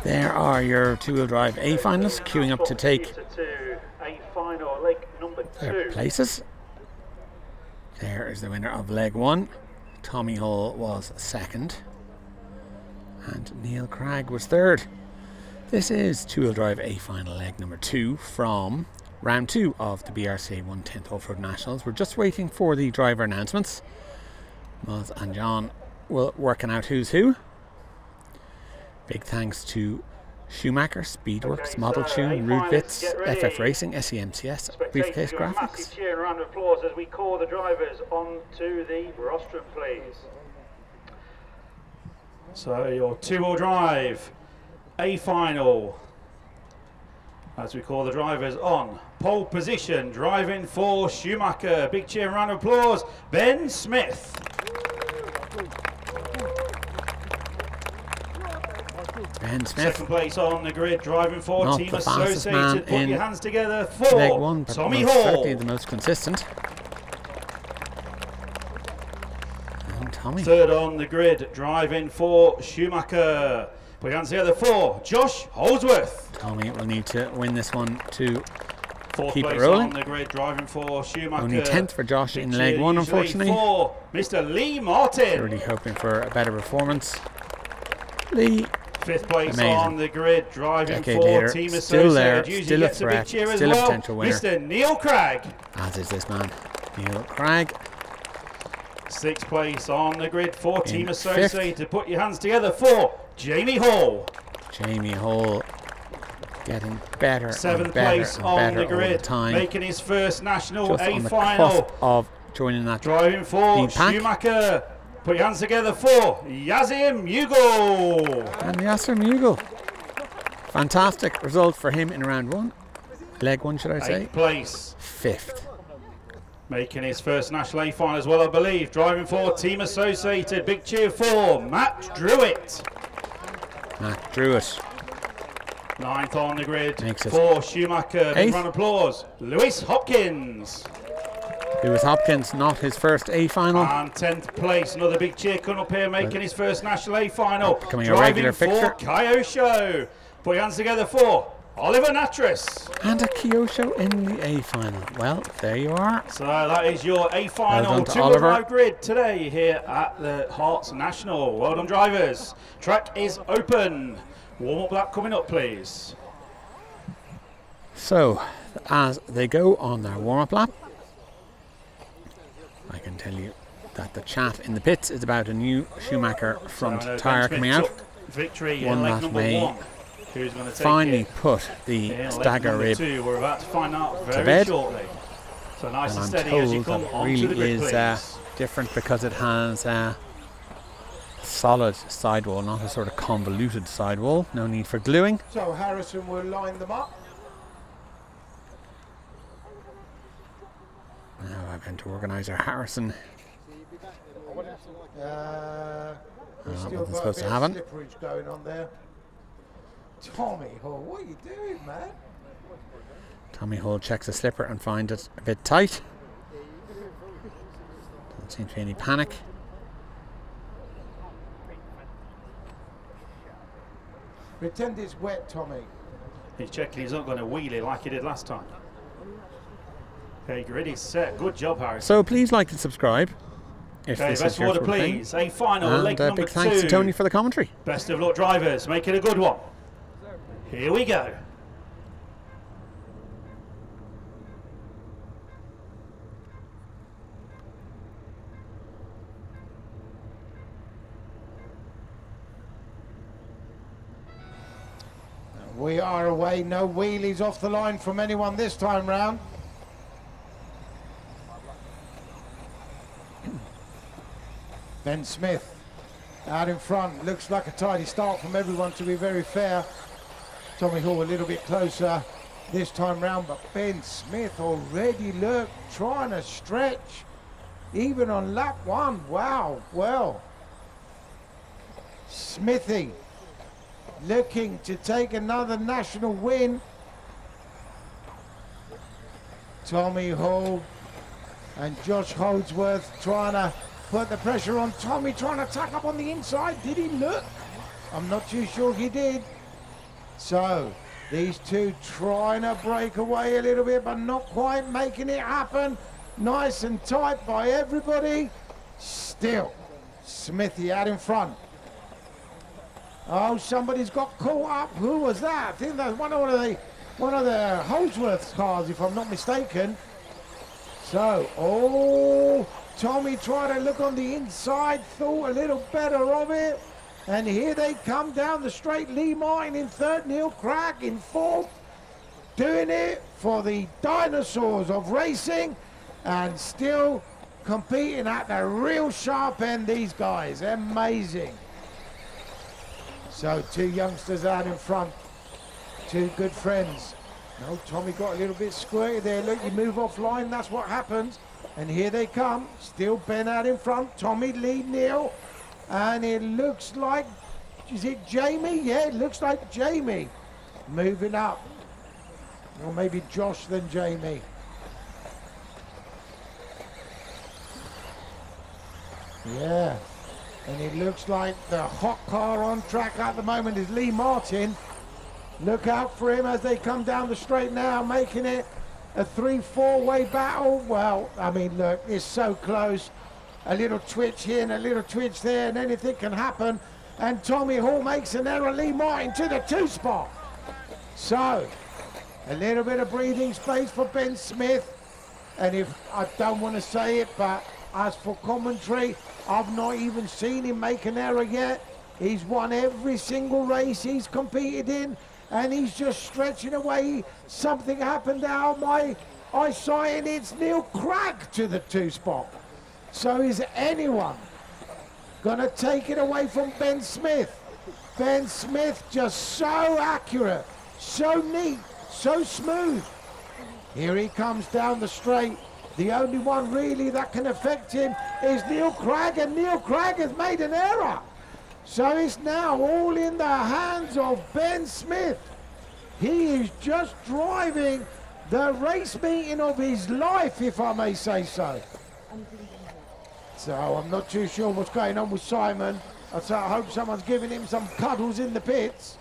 There are your two-wheel drive A finalists queuing up to take their places. There is the winner of leg 1. Tommy Hull was second. And Neil Cragg was third. This is two-wheel drive A final leg number 2 from round 2 of the BRCA 110th Offroad Nationals. We're just waiting for the driver announcements. Muzz and John will working out who's who. Big thanks to Schumacher, Speedworks, Model Tune, Rude Bits, FF Racing, SEMCS, Briefcase Graphics. Cheer and round of applause as we call the drivers onto the rostrum, please. So your two-wheel drive A final, as we call the drivers on pole position, driving for Schumacher. Big cheer and round of applause, Ben Smith. Ben Smith. Second place on the grid, driving for Not Team the fastest man Associated. Put in your hands together for leg 1, but Tommy most Hall. certainly the most consistent. And Tommy. Third on the grid, driving for Schumacher. Put your hands together for Josh Holdsworth. Tommy will need to win this one to Fourth keep place it rolling. on the grid, driving for Schumacher. Only 10th for Josh Big in cheer leg 1, usually unfortunately. For Mr. Lee Martin. Really hoping for a better performance. Lee. Fifth place Amazing. on the grid, driving Decade for later, Team still there, Associated. Usually still a gets a big threat, cheer as still a well. potential winner. Mr. Neil Cragg. As is this man, Neil Cragg. Sixth place on the grid for In Team fifth. Associated. Put your hands together for Jamie Hall. Jamie Hall getting better Seventh and better place and on better the over grid, the time. making his first national Just A on the final. cusp of joining that Driving for lead pack. Schumacher. Put your hands together for Yazim Mughal. And Yasser Mughal. Fantastic result for him in round 1. Leg 1, should I say? Eighth place. 5th. Making his first national A final as well, I believe. Driving for Team Associated. Big cheer for Matt Druitt. Matt Druitt. Ninth on the grid Makes it for Schumacher. Big eighth. round of applause. Lewis Hopkins. Lewis Hopkins, not his first A final. And 10th place, another big cheer coming up here, making his first national A final. Becoming a Driving regular for fixture. Kyosho. Put your hands together for Oliver Natris. And a Kyosho in the A final. Well, there you are. So that is your A final Well done to two-wheel Oliver. drive grid today here at the Herts National. Well done, drivers. Track is open. Warm-up lap coming up, please. So, as they go on their warm-up lap, I can tell you that the chat in the pits is about a new Schumacher front tyre coming out. Victory One in leg that number may 1. Who's going to take finally it put the in leg stagger number rib 2? We're about to find out very bed. shortly. So nice And and I'm steady as you told come that it onto the really grid, is please. different because it has a solid sidewall, not a sort of convoluted sidewall. No need for gluing. So Harrison will line them up. Now event organizer Harrison. Still wasn't got supposed a to bit have of him. slipperage going on there. Tommy Hall, what are you doing, man? Tommy Hull checks the slipper and finds it a bit tight. Doesn't seem to be any panic. Pretend it's wet, Tommy. He's checking he's not going to wheelie like he did last time. Okay, grid is set. Good job, Harris. So please like and subscribe if Okay, this best is your order, sort of thing. please. A final, And leg number big thanks 2. to Tony for the commentary. Best of luck, drivers. Make it a good one. Here we go. We are away, no wheelies off the line from anyone this time round. Ben Smith out in front, looks like a tidy start from everyone, to be very fair. Tommy Hall a little bit closer this time round, but Ben Smith already look trying to stretch even on lap 1. Wow, well, Smithy looking to take another national win. Tommy Hall and Josh Holdsworth trying to put the pressure on Tommy, trying to tack up on the inside. Did he look? I'm not too sure he did. So these two trying to break away a little bit, but not quite making it happen. Nice and tight by everybody. Still, Smithy out in front. Oh, somebody's got caught up. Who was that? I think that's one of the Holdsworth's cars, if I'm not mistaken. So, oh, Tommy tried to look on the inside, thought a little better of it. And here they come down the straight. Lee Martin in third, Neil Cragg in fourth. Doing it for the dinosaurs of racing and still competing at the real sharp end, these guys. Amazing. So two youngsters out in front, two good friends. No, Tommy got a little bit squirty there. Look, you move offline, that's what happens. And here they come. Still Ben out in front. Tommy, Lee, Neil. And it looks like, is it Jamie? Yeah, it looks like Jamie. Moving up. Or maybe Josh than Jamie. Yeah. And it looks like the hot car on track at the moment is Lee Martin. Look out for him as they come down the straight now, making it a 3-4-way battle. Well, I mean, look, it's so close. A little twitch here and a little twitch there, and anything can happen. And Tommy Hall makes an error. Lee Martin to the 2 spot. So, a little bit of breathing space for Ben Smith. And if I don't want to say it, but as for commentary, I've not even seen him make an error yet. He's won every single race he's competed in, and he's just stretching away. Something happened out my eyesight, and it's Neil Cragg to the 2 spot. So is anyone gonna take it away from Ben Smith? Ben Smith just so accurate, so neat, so smooth. Here he comes down the straight. The only one really that can affect him is Neil Cragg, and Neil Cragg has made an error. So it's now all in the hands of Ben Smith. He is just driving the race meeting of his life, if I may say so. So I'm not too sure what's going on with Simon. So I hope someone's giving him some cuddles in the pits.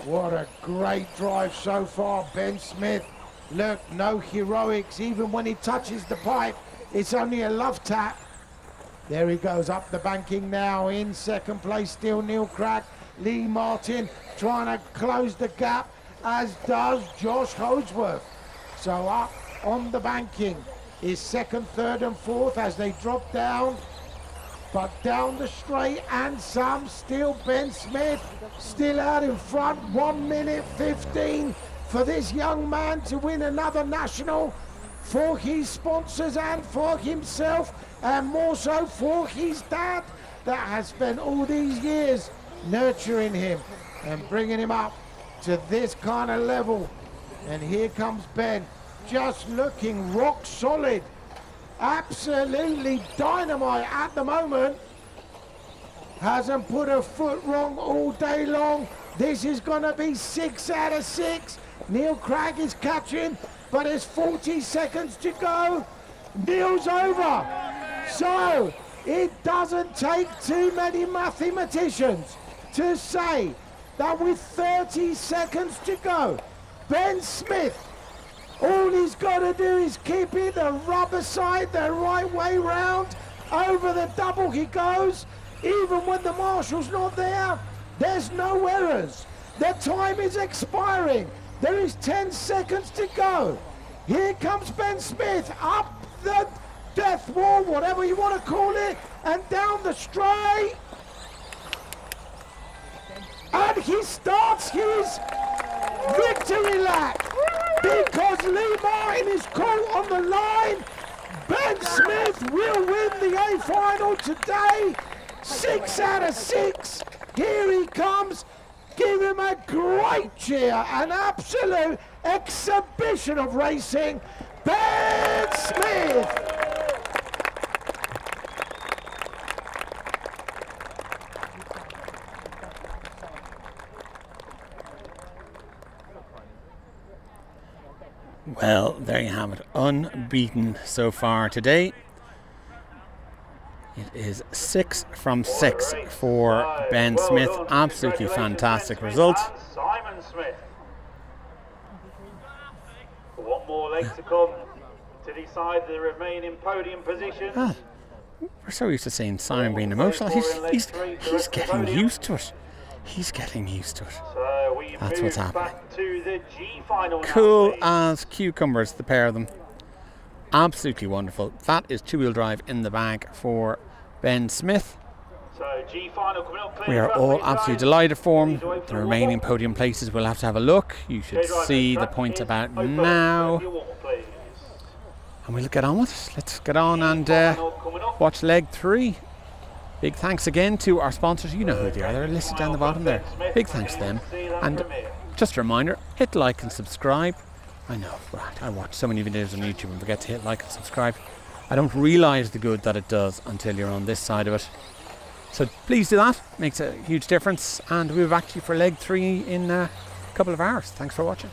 What a great drive so far, Ben Smith. Look, no heroics. Even when he touches the pipe, it's only a love tap. There he goes up the banking now. In second place still Neil Cragg. Lee Martin trying to close the gap, as does Josh Holdsworth. So up on the banking is second, third and fourth as they drop down. But down the straight and some, still Ben Smith still out in front. 1 minute 15 for this young man to win another national, for his sponsors and for himself, and more so for his dad that has spent all these years nurturing him and bringing him up to this kind of level. And here comes Ben, just looking rock solid, absolutely dynamite at the moment. Hasn't put a foot wrong all day long. This is going to be 6 out of 6. Neil Cragg is catching, but there's 40 seconds to go. Neil's over. So it doesn't take too many mathematicians to say that with 30 seconds to go, Ben Smith, all he's got to do is keep it the rubber side the right way round. Over the double he goes. Even when the marshal's not there, there's no errors. The time is expiring. There is 10 seconds to go. Here comes Ben Smith up the death wall, whatever you want to call it, and down the straight. And he starts his victory lap because Lee Martin is caught on the line. Ben Smith will win the A final today. 6 out of 6. Here he comes. Give him a great cheer, an absolute exhibition of racing. Ben Smith. Well, there you have it. Unbeaten so far today. It is 6 from 6 for Ben Smith. Absolutely fantastic result. Simon Smith. One more leg to come to decide the remaining podium positions. Ah, we're so used to seeing Simon being emotional. He's getting used to it. He's getting used to it. So we That's move what's happening. back to the G final. Cool now, as cucumbers, the pair of them. Absolutely wonderful. That is two-wheel drive in the bag for Ben Smith. So G final coming up. We are all absolutely delighted for him. The remaining podium places, we'll have to have a look. You should see the points about now. And we'll get on with it. Let's get on and watch leg 3. Big thanks again to our sponsors. You know who they are. They're listed down the bottom there. Big thanks to them. And just a reminder, hit like and subscribe. I know, right, I watch so many videos on YouTube and forget to hit like and subscribe. I don't realise the good that it does until you're on this side of it. So please do that. Makes a huge difference. And we'll be back to you for leg 3 in a couple of hours. Thanks for watching.